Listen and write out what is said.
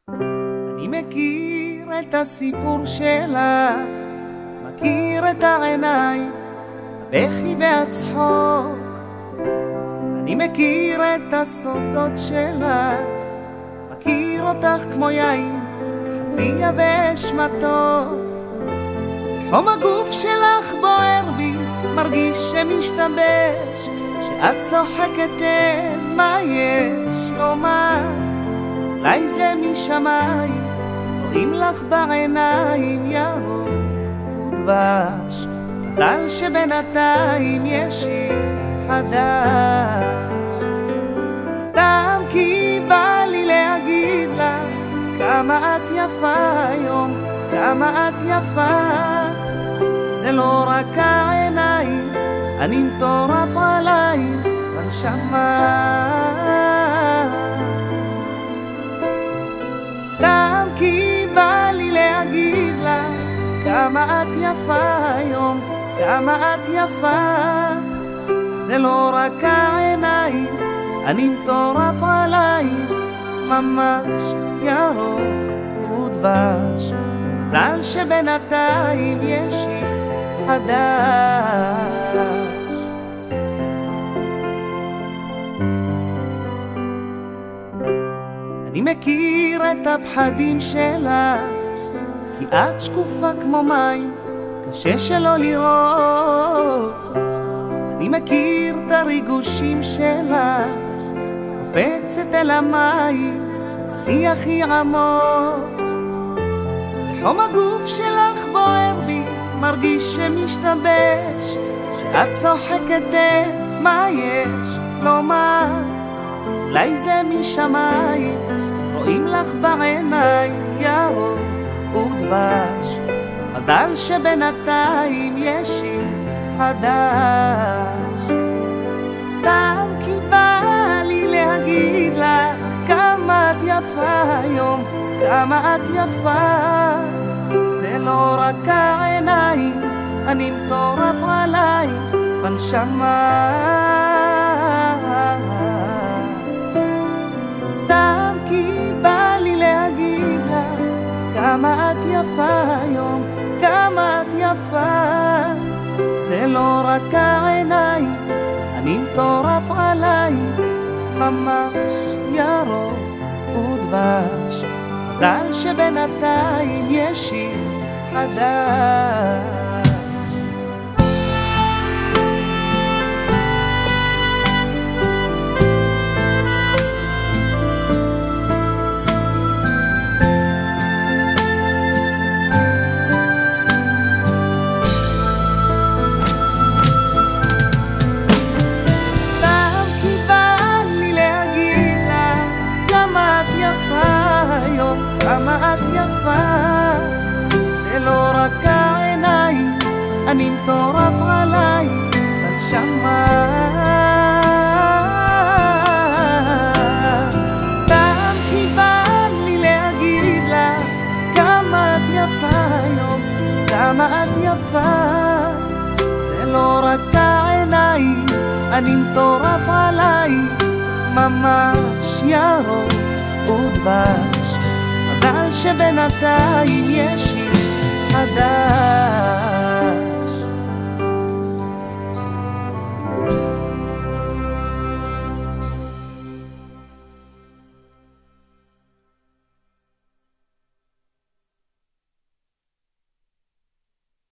אני מכיר את הסיפור שלך, מכיר את העיניים, הבכי והצחוק. אני מכיר את הסודות שלך, מכיר אותך כמו יין, חצי יבש מתוק. חום הגוף שלך בוער בי, מרגיש שמשתבש, שאת צוחקת אין מה יש לומר. אולי זה משמיים, רואים לך בעיניים ירוק ודבש. מזל שבינתיים יש שיר חדש. סתם כי בא לי להגיד לך כמה את יפה היום, כמה את יפה. זה לא רק העיניים, אני מטורף עלייך בנשמה. סתם כי בא לי להגיד לך כמה את יפה היום, כמה את יפה. זה לא רק העיניים, אני מטורף עלייך, ממש ירוק ודבש. מזל שבינתיים יש שיר חדש. אני מכיר את הפחדים שלך, כי את שקופה כמו מים, קשה שלא לראות. אני מכיר את הריגושים שלך, קופצת אל המים הכי הכי עמוק. חום הגוף שלך בוער בי, מרגיש שמשתבש, שאת צוחקת אין מה יש לומר. אולי זה משמיים, רואים לך בעיניים ירוק ודבש. מזל שבינתיים יש שיר חדש. סתם כי בא לי להגיד לך כמה את יפה היום, כמה את יפה. זה לא רק העיניים, אני מטורף עלייך בנשמה. סתם כי בא לי להגיד לך כמה את יפה היום, כמה את יפה. זה לא רק העיניים, אני מטורף עלייך, ממש ירוק ודבש. מזל שבינתיים יש שיר חדש. כמה את יפה, זה לא רק העיניים, אני מטורף עלייך בנשמה. סתם כי בא לי להגיד לך כמה את יפה היום, כמה את יפה. זה לא רק העיניים, אני מטורף עלייך, ממש ירוק ודבש. מזל שבינתיים יש שיר חדש.